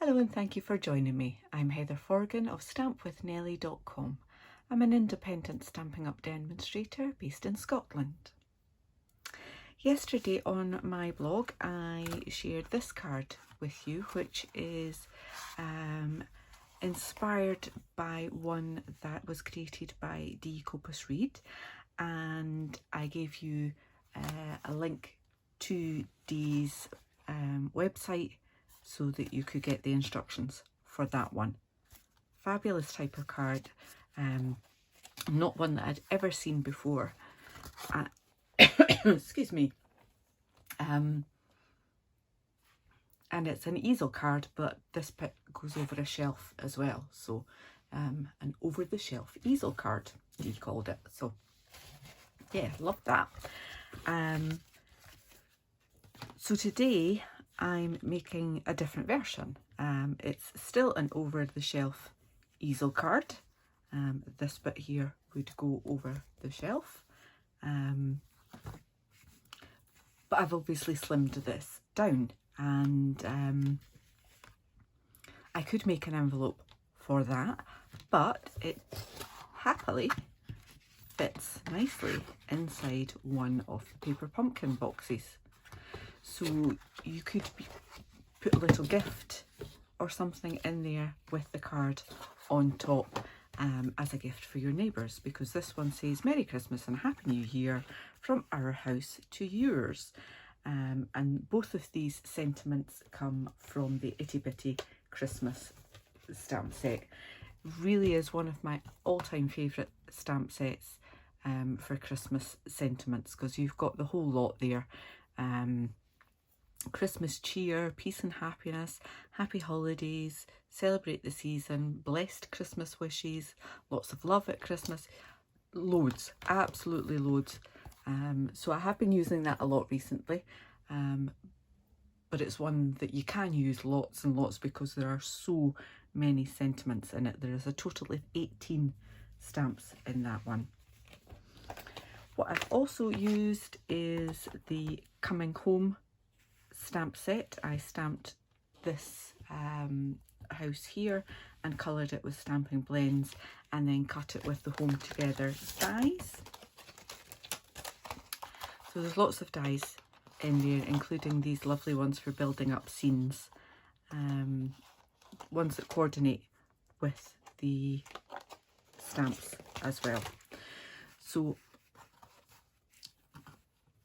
Hello and thank you for joining me. I'm Heather Forgan of stampwithnellie.com. I'm an independent Stampin' Up demonstrator based in Scotland. Yesterday on my blog I shared this card with you, which is inspired by one that was created by Dee Copus Reed, and I gave you a link to Dee's website so that you could get the instructions for that one. Fabulous type of card, not one that I'd ever seen before. Excuse me. And it's an easel card, but this bit goes over a shelf as well. So an over the shelf easel card, he called it. So yeah, love that. So today I'm making a different version. It's still an over the shelf easel card. This bit here would go over the shelf. But I've obviously slimmed this down, and I could make an envelope for that, but it happily fits nicely inside one of the paper pumpkin boxes. So you could put a little gift or something in there with the card on top as a gift for your neighbours, because this one says Merry Christmas and Happy New Year from our house to yours. And both of these sentiments come from the Itty Bitty Christmas stamp set. Really is one of my all-time favourite stamp sets for Christmas sentiments, because you've got the whole lot there. Christmas cheer, peace and happiness, happy holidays, celebrate the season, blessed Christmas wishes, lots of love at Christmas, loads, absolutely loads. So I have been using that a lot recently, but it's one that you can use lots and lots because there are so many sentiments in it. There is a total of 18 stamps in that one. What I've also used is the Coming Home stamp set. I stamped this house here and coloured it with Stampin' Blends, and then cut it with the Home Together dies. So there's lots of dies in there, including these lovely ones for building up scenes, ones that coordinate with the stamps as well. So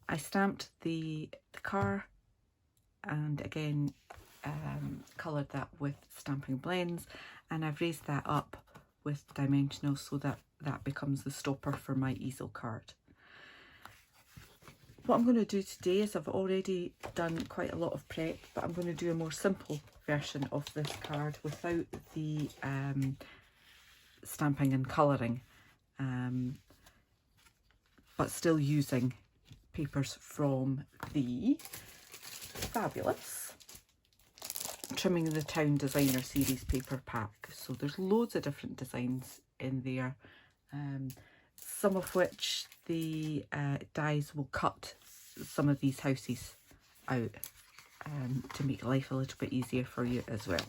I stamped the car, and again coloured that with Stampin' Blends, and I've raised that up with dimensional so that that becomes the stopper for my easel card. What I'm going to do today is, I've already done quite a lot of prep, but I'm going to do a more simple version of this card without the stamping and colouring, but still using papers from the fabulous Trimming the Town Designer Series paper pack. So there's loads of different designs in there, some of which the dies will cut some of these houses out to make life a little bit easier for you as well.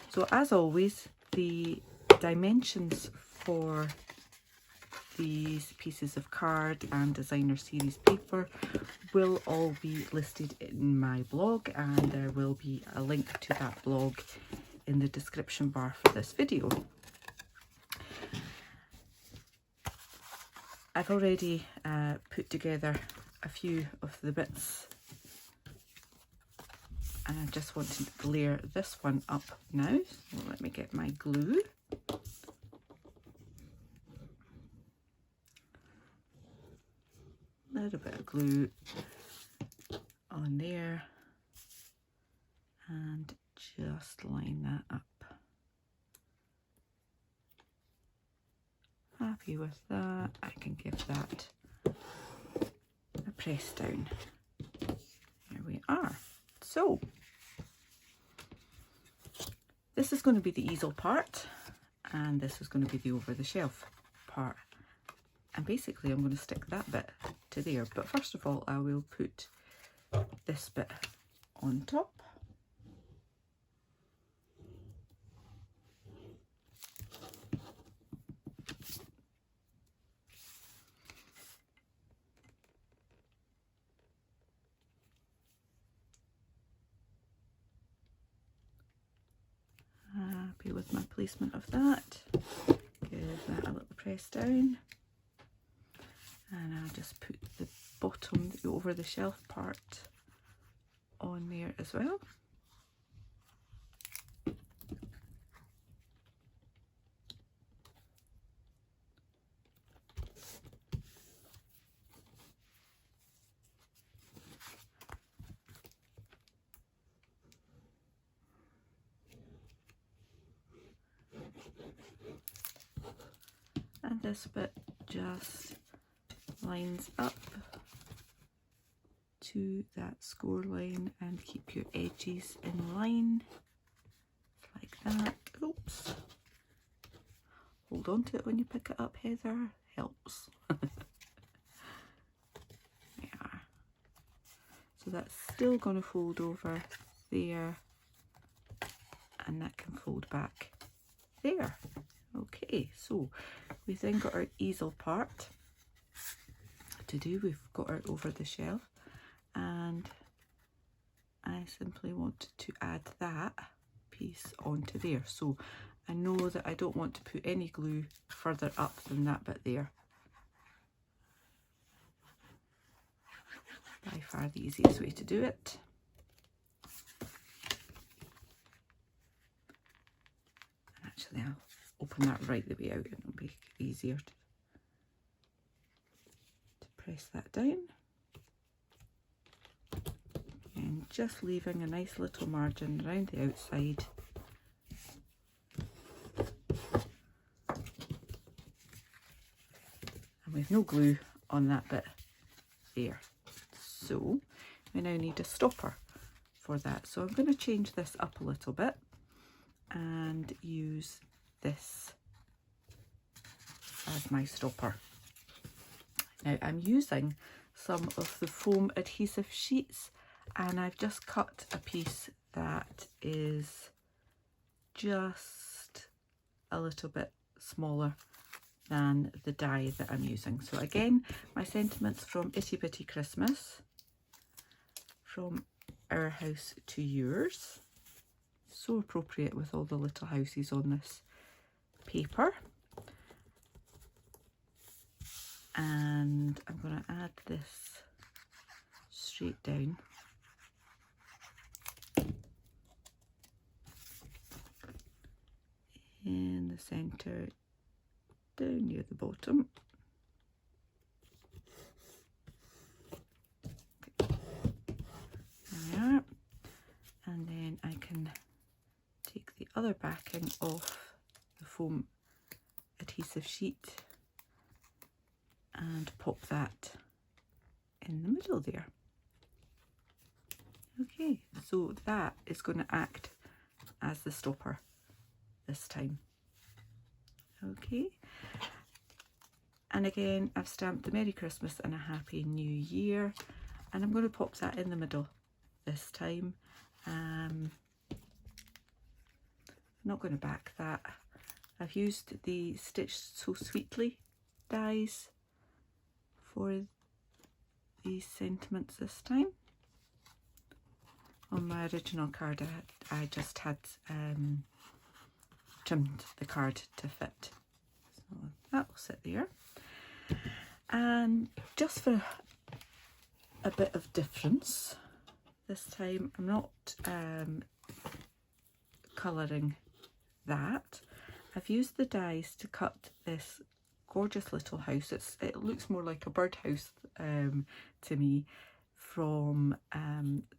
So as always, the dimensions for these pieces of card and designer series paper will all be listed in my blog, and there will be a link to that blog in the description bar for this video. I've already put together a few of the bits, and I just want to layer this one up now. So let me get my glue. A little bit of glue on there, and just line that up. Happy with that. I can give that a press down. There we are. So this is going to be the easel part, and this is going to be the over the shelf part. And basically I'm going to stick that bit to there, but first of all I will put this bit on top. with my placement of that. Give that a little press down. And I'll just put the bottom, the over the shelf part on there as well. And this bit just lines up to that score line, and keep your edges in line like that. Oops. Hold on to it when you pick it up, Heather. Helps. There. So that's still going to fold over there, and that can fold back there. Okay, so we've then got our easel part to do. We've got our over the shelf, and I simply want to add that piece onto there. So I know that I don't want to put any glue further up than that bit there. By far the easiest way to do it. Actually, I'll open that right the way out, and it'll be easier to press that down. And just leaving a nice little margin around the outside. And we've no glue on that bit there. So we now need a stopper for that. So I'm going to change this up a little bit and use this as my stopper. Now I'm using some of the foam adhesive sheets, and I've just cut a piece that is just a little bit smaller than the die that I'm using. So again, my sentiments from Itty Bitty Christmas, from Our House to Yours. So appropriate with all the little houses on this paper. And I'm going to add this straight down. In the centre, down near the bottom. There we are. And then I can take the other backing off the foam adhesive sheet and pop that in the middle there. Okay, so that is going to act as the stopper this time. Okay, and again I've stamped the Merry Christmas and a Happy New Year, and I'm going to pop that in the middle this time. I'm not going to back that. I've used the Stitch So Sweetly dies for these sentiments this time. On my original card I just had trimmed the card to fit. So that will sit there. And just for a bit of difference, this time I'm not colouring that. I've used the dies to cut this gorgeous little house. It looks more like a birdhouse to me, from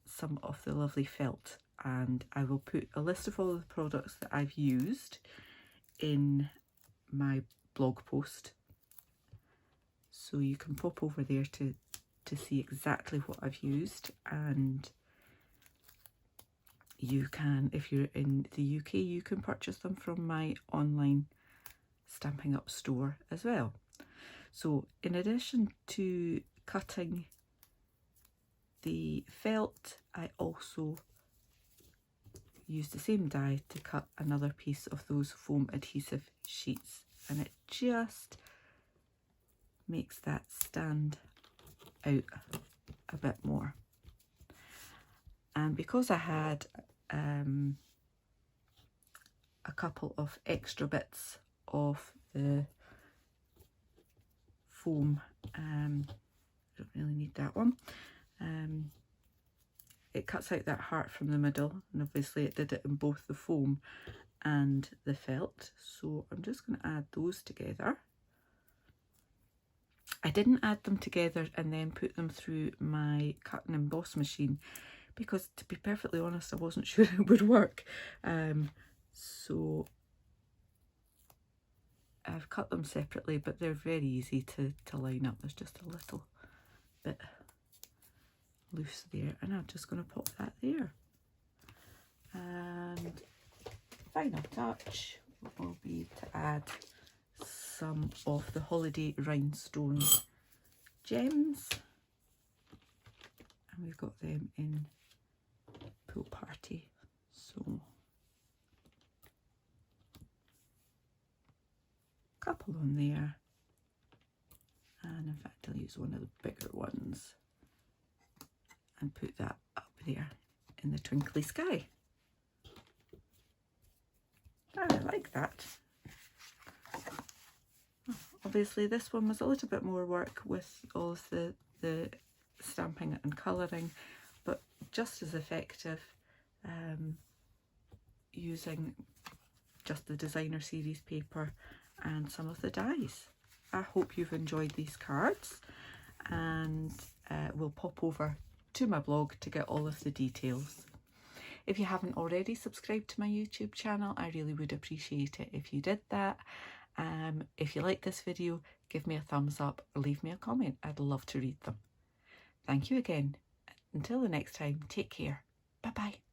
some of the lovely felt, and I will put a list of all the products that I've used in my blog post, so you can pop over there to see exactly what I've used. And you can, if you're in the UK, you can purchase them from my online Stampin' Up store as well. So in addition to cutting the felt, I also use the same die to cut another piece of those foam adhesive sheets, and it just makes that stand out a bit more. And because I had a couple of extra bits of the foam. Don't really need that one. It cuts out that heart from the middle, and obviously it did it in both the foam and the felt, so I'm just going to add those together. I didn't add them together and then put them through my cut and emboss machine because, to be perfectly honest, I wasn't sure it would work. So I've cut them separately, but they're very easy to line up. There's just a little bit loose there, and I'm just going to pop that there. And final touch will be to add some of the holiday rhinestone gems, and we've got them in Pool Party, so a couple on there, and in fact I'll use one of the bigger ones and put that up there in the twinkly sky. I like that. Obviously this one was a little bit more work with all of the stamping and colouring, but just as effective using just the designer series paper and some of the dies. I hope you've enjoyed these cards, and we'll pop over to my blog to get all of the details. If you haven't already subscribed to my YouTube channel, I really would appreciate it if you did that. If you like this video, give me a thumbs up or leave me a comment. I'd love to read them. Thank you again. Until the next time, take care. Bye bye.